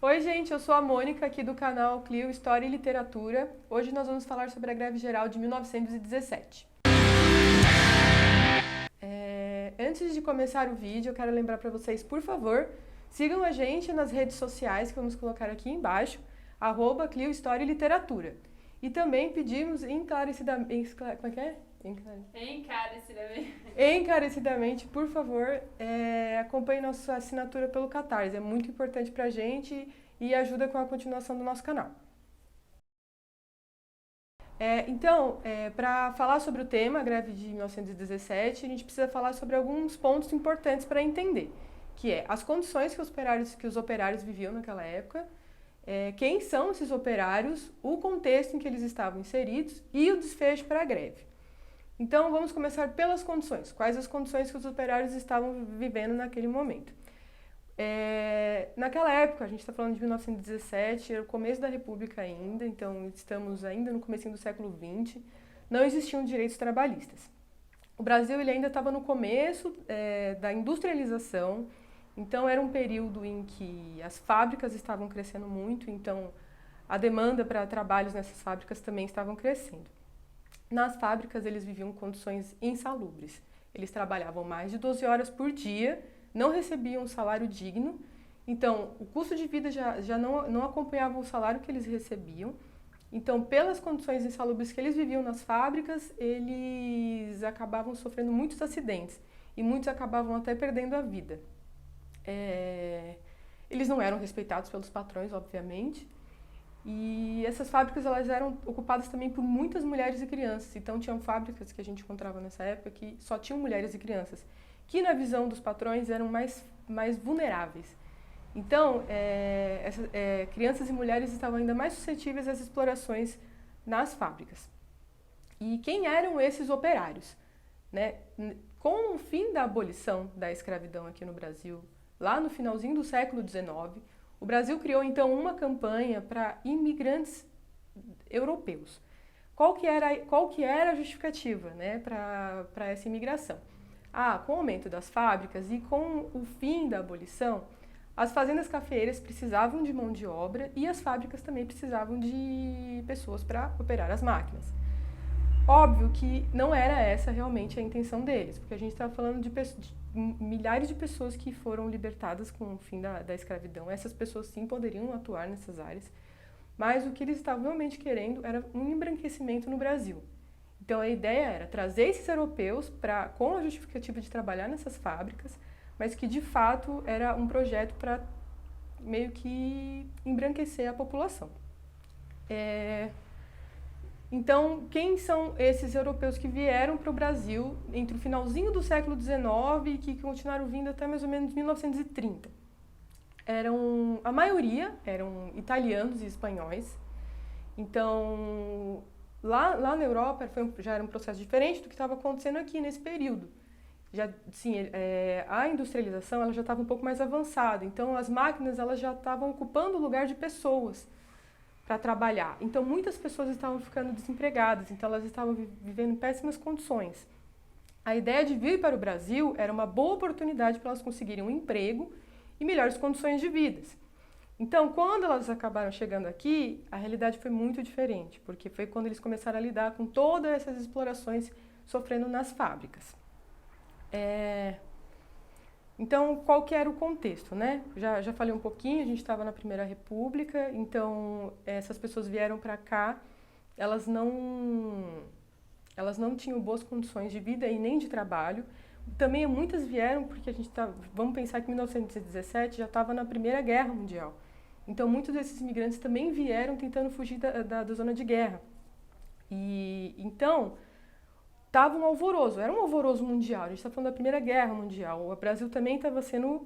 Oi, gente, eu sou a Mônica, aqui do canal Clio História e Literatura. Hoje nós vamos falar sobre a greve geral de 1917. Antes de começar o vídeo, eu quero lembrar para vocês, por favor, sigam a gente nas redes sociais que vamos colocar aqui embaixo, @Clio História e Literatura. E também pedimos encarecidamente, como é que é? Encarecidamente, por favor, acompanhe nossa assinatura pelo Catarse. É muito importante pra gente e ajuda com a continuação do nosso canal. Para falar sobre o tema, a greve de 1917, a gente precisa falar sobre alguns pontos importantes para entender, que é as condições que os operários viviam naquela época, quem são esses operários, o contexto em que eles estavam inseridos e o desfecho para a greve. Então, vamos começar pelas condições. Quais as condições que os operários estavam vivendo naquele momento? Naquela época, a gente está falando de 1917, era o começo da República ainda, então estamos ainda no comecinho do século XX, não existiam direitos trabalhistas. O Brasil ele ainda estava no começo da industrialização, então era um período em que as fábricas estavam crescendo muito, então a demanda para trabalhos nessas fábricas também estavam crescendo. Nas fábricas, eles viviam condições insalubres. Eles trabalhavam mais de 12 horas por dia, não recebiam um salário digno, então o custo de vida já não acompanhava o salário que eles recebiam. Então, pelas condições insalubres que eles viviam nas fábricas, eles acabavam sofrendo muitos acidentes e muitos acabavam até perdendo a vida. Eles não eram respeitados pelos patrões, obviamente. E essas fábricas elas eram ocupadas também por muitas mulheres e crianças. Então tinham fábricas que a gente encontrava nessa época que só tinham mulheres e crianças, que na visão dos patrões eram mais vulneráveis. Então, crianças e mulheres estavam ainda mais suscetíveis às explorações nas fábricas. E quem eram esses operários? Né? Com o fim da abolição da escravidão aqui no Brasil, lá no finalzinho do século XIX, o Brasil criou, então, uma campanha para imigrantes europeus. Qual que era a justificativa, né, para essa imigração? Com o aumento das fábricas e com o fim da abolição, as fazendas cafeeiras precisavam de mão de obra e as fábricas também precisavam de pessoas para operar as máquinas. Óbvio que não era essa realmente a intenção deles, porque a gente estava falando de milhares de pessoas que foram libertadas com o fim da escravidão. Essas pessoas sim poderiam atuar nessas áreas, mas o que eles estavam realmente querendo era um embranquecimento no Brasil. Então a ideia era trazer esses europeus com a justificativa de trabalhar nessas fábricas, mas que de fato era um projeto para meio que embranquecer a população. Então, quem são esses europeus que vieram para o Brasil entre o finalzinho do século XIX e que continuaram vindo até mais ou menos 1930? A maioria eram italianos e espanhóis. Então, lá na Europa já era um processo diferente do que estava acontecendo aqui nesse período. A industrialização ela já estava um pouco mais avançada, então as máquinas elas já estavam ocupando o lugar de pessoas para trabalhar. Então, muitas pessoas estavam ficando desempregadas, então elas estavam vivendo em péssimas condições. A ideia de vir para o Brasil era uma boa oportunidade para elas conseguirem um emprego e melhores condições de vida. Então, quando elas acabaram chegando aqui, a realidade foi muito diferente, porque foi quando eles começaram a lidar com todas essas explorações sofrendo nas fábricas. Então, qual que era o contexto, né? Já falei um pouquinho, a gente estava na Primeira República, então essas pessoas vieram para cá, elas não tinham boas condições de vida e nem de trabalho. Também muitas vieram porque vamos pensar que em 1917 já estava na Primeira Guerra Mundial. Então, muitos desses imigrantes também vieram tentando fugir da zona de guerra. Então, estava um alvoroço, era um alvoroço mundial, a gente está falando da Primeira Guerra Mundial, o Brasil também estava sendo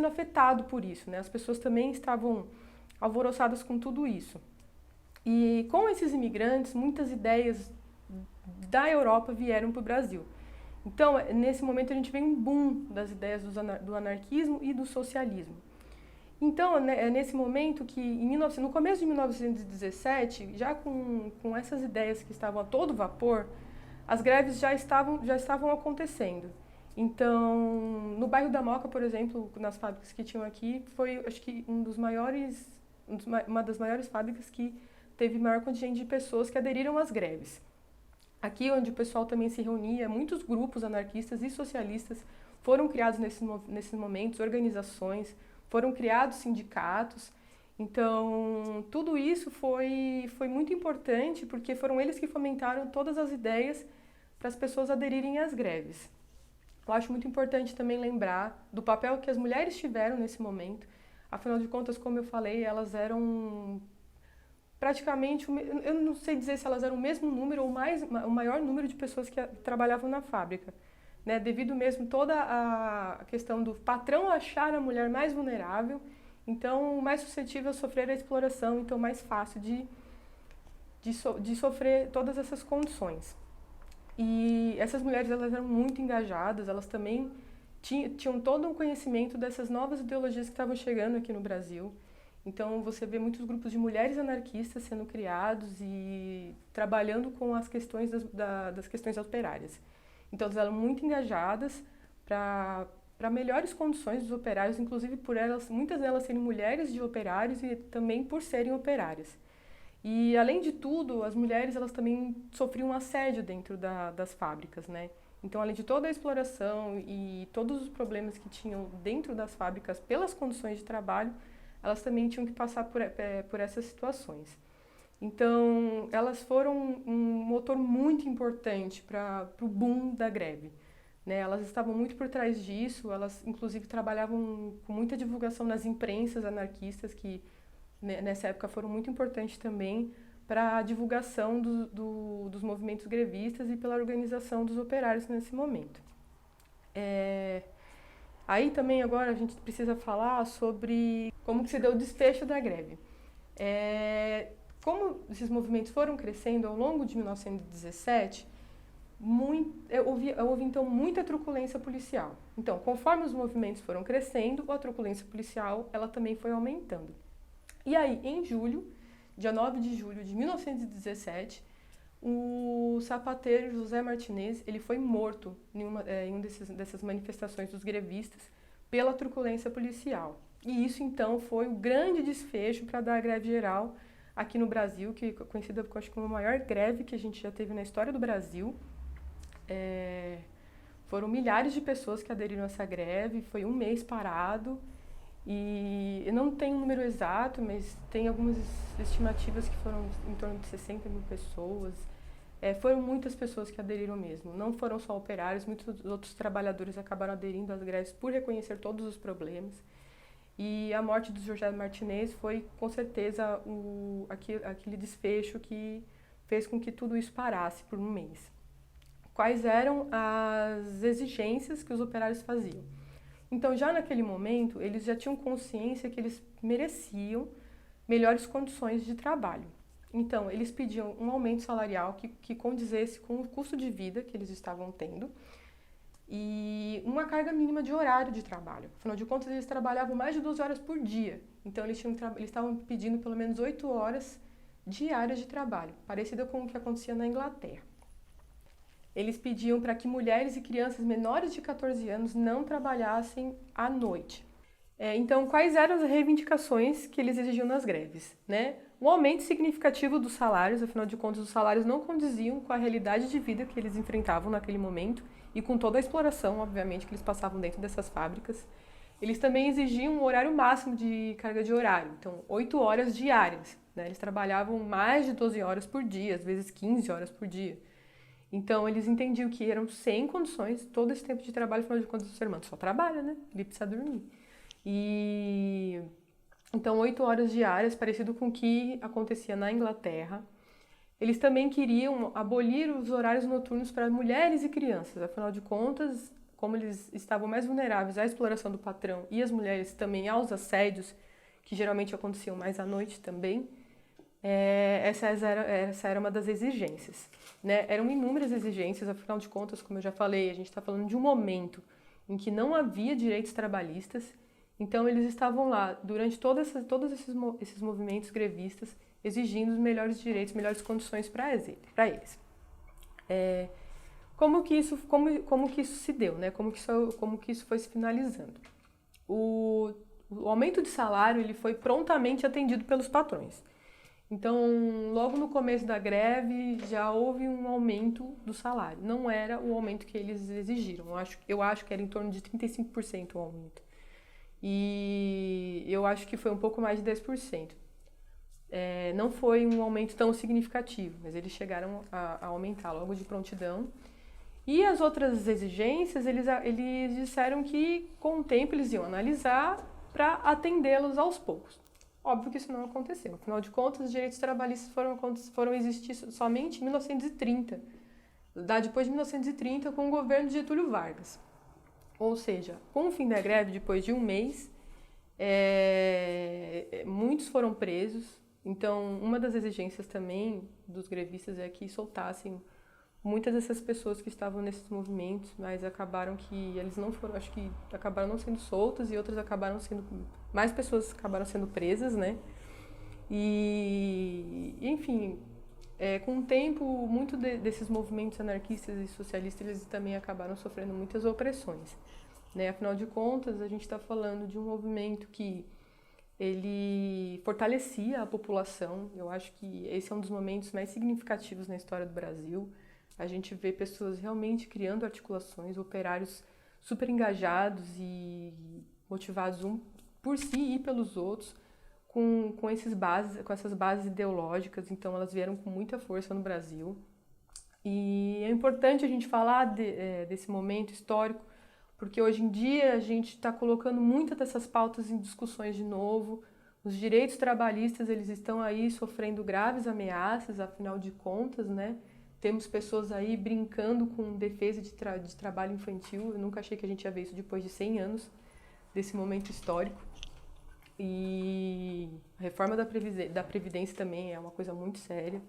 afetado por isso, né? As pessoas também estavam alvoroçadas com tudo isso. E com esses imigrantes, muitas ideias da Europa vieram para o Brasil. Então, nesse momento a gente vê um boom das ideias do anarquismo e do socialismo. Então, é nesse momento que, no começo de 1917, já com essas ideias que estavam a todo vapor, as greves já estavam acontecendo. Então, no bairro da Moca, por exemplo, nas fábricas que tinham aqui, foi, acho que, uma das maiores fábricas que teve maior contingente de pessoas que aderiram às greves. Aqui, onde o pessoal também se reunia, muitos grupos anarquistas e socialistas foram criados nesses momentos, organizações, foram criados sindicatos. Então, tudo isso foi muito importante, porque foram eles que fomentaram todas as ideias para as pessoas aderirem às greves. Eu acho muito importante também lembrar do papel que as mulheres tiveram nesse momento. Afinal de contas, como eu falei, elas eram praticamente, eu não sei dizer se elas eram o mesmo número ou o maior número de pessoas que trabalhavam na fábrica, né? Devido mesmo toda a questão do patrão achar a mulher mais vulnerável, então mais suscetível a sofrer a exploração, então mais fácil de sofrer todas essas condições. E essas mulheres, elas eram muito engajadas, elas também tinham todo um conhecimento dessas novas ideologias que estavam chegando aqui no Brasil. Então, você vê muitos grupos de mulheres anarquistas sendo criados e trabalhando com as questões das questões operárias. Então, elas eram muito engajadas para melhores condições dos operários, inclusive por elas, muitas delas serem mulheres de operários e também por serem operárias. E, além de tudo, as mulheres elas também sofriam assédio dentro das fábricas, né? Então, além de toda a exploração e todos os problemas que tinham dentro das fábricas pelas condições de trabalho, elas também tinham que passar por essas situações. Então, elas foram um motor muito importante para o boom da greve, né? Elas estavam muito por trás disso, elas inclusive trabalhavam com muita divulgação nas imprensas anarquistas, que nessa época foram muito importantes também para a divulgação dos movimentos grevistas e pela organização dos operários nesse momento. Aí também agora a gente precisa falar sobre como que se deu o desfecho da greve. Como esses movimentos foram crescendo ao longo de 1917, houve então muita truculência policial. Então, conforme os movimentos foram crescendo, a truculência policial ela também foi aumentando. E aí, em julho, dia 9 de julho de 1917, o sapateiro José Martinez ele foi morto em uma dessas manifestações dos grevistas pela truculência policial. E isso, então, foi o grande desfecho para dar a greve geral aqui no Brasil, que é conhecida, acho, como a maior greve que a gente já teve na história do Brasil. Foram milhares de pessoas que aderiram a essa greve, foi um mês parado. E eu não tenho um número exato, mas tem algumas estimativas que foram em torno de 60 mil pessoas. Foram muitas pessoas que aderiram mesmo. Não foram só operários, muitos outros trabalhadores acabaram aderindo às greves por reconhecer todos os problemas. E a morte do José Martinez foi, com certeza, aquele desfecho que fez com que tudo isso parasse por um mês. Quais eram as exigências que os operários faziam? Então, já naquele momento, eles já tinham consciência que eles mereciam melhores condições de trabalho. Então, eles pediam um aumento salarial que condizesse com o custo de vida que eles estavam tendo e uma carga mínima de horário de trabalho. Afinal de contas, eles trabalhavam mais de 12 horas por dia. Então, eles estavam pedindo pelo menos 8 horas diárias de trabalho, parecida com o que acontecia na Inglaterra. Eles pediam para que mulheres e crianças menores de 14 anos não trabalhassem à noite. Então, quais eram as reivindicações que eles exigiam nas greves, né? Um aumento significativo dos salários, afinal de contas, os salários não condiziam com a realidade de vida que eles enfrentavam naquele momento e com toda a exploração, obviamente, que eles passavam dentro dessas fábricas. Eles também exigiam um horário máximo de carga de horário, então 8 horas diárias, né? Eles trabalhavam mais de 12 horas por dia, às vezes 15 horas por dia. Então, eles entendiam que eram sem condições, todo esse tempo de trabalho, afinal de contas, o ser humano só trabalha, né? Ele precisa dormir. Então, 8 horas diárias, parecido com o que acontecia na Inglaterra. Eles também queriam abolir os horários noturnos para mulheres e crianças. Afinal de contas, como eles estavam mais vulneráveis à exploração do patrão e as mulheres também aos assédios, que geralmente aconteciam mais à noite também, essa era uma das exigências, né? Eram inúmeras exigências, afinal de contas, como eu já falei, a gente está falando de um momento em que não havia direitos trabalhistas, então eles estavam lá durante todos esses movimentos grevistas exigindo os melhores direitos, melhores condições para eles. como que isso se deu, né? Como que isso foi se finalizando. O aumento de salário ele foi prontamente atendido pelos patrões. Então, logo no começo da greve, já houve um aumento do salário. Não era o aumento que eles exigiram. Eu acho que era em torno de 35% o aumento. E eu acho que foi um pouco mais de 10%. Não foi um aumento tão significativo, mas eles chegaram a aumentar logo de prontidão. E as outras exigências, eles disseram que com o tempo eles iam analisar para atendê-los aos poucos. Óbvio que isso não aconteceu. Afinal de contas, os direitos trabalhistas foram existir somente em 1930, depois de 1930, com o governo de Getúlio Vargas. Ou seja, com o fim da greve, depois de um mês, muitos foram presos. Então, uma das exigências também dos grevistas é que soltassem muitas dessas pessoas que estavam nesses movimentos, mas acabaram que eles não foram, acho que acabaram não sendo soltas e outras mais pessoas acabaram sendo presas, né? E enfim, com o tempo, desses movimentos anarquistas e socialistas, eles também acabaram sofrendo muitas opressões, né? Afinal de contas, a gente está falando de um movimento que ele fortalecia a população. Eu acho que esse é um dos momentos mais significativos na história do Brasil. A gente vê pessoas realmente criando articulações, operários super engajados e motivados por si e pelos outros, com essas bases ideológicas. Então, elas vieram com muita força no Brasil. E é importante a gente falar desse momento histórico, porque hoje em dia a gente está colocando muitas dessas pautas em discussões de novo. Os direitos trabalhistas, eles estão aí sofrendo graves ameaças, afinal de contas, né? Temos pessoas aí brincando com defesa de trabalho infantil. Eu nunca achei que a gente ia ver isso depois de 100 anos desse momento histórico. E a reforma da Previdência também é uma coisa muito séria.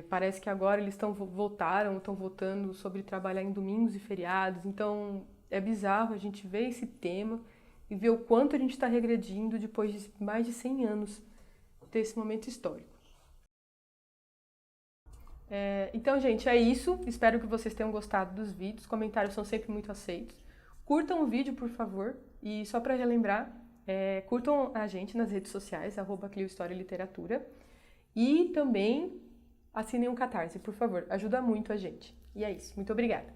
Parece que agora eles estão votando sobre trabalhar em domingos e feriados. Então, é bizarro a gente ver esse tema e ver o quanto a gente está regredindo depois de mais de 100 anos desse momento histórico. Então, gente, é isso. Espero que vocês tenham gostado dos vídeos. Comentários são sempre muito aceitos. Curtam o vídeo, por favor. E só para relembrar, curtam a gente nas redes sociais, @Clio História e Literatura. E também assinem um Catarse, por favor. Ajuda muito a gente. E é isso. Muito obrigada.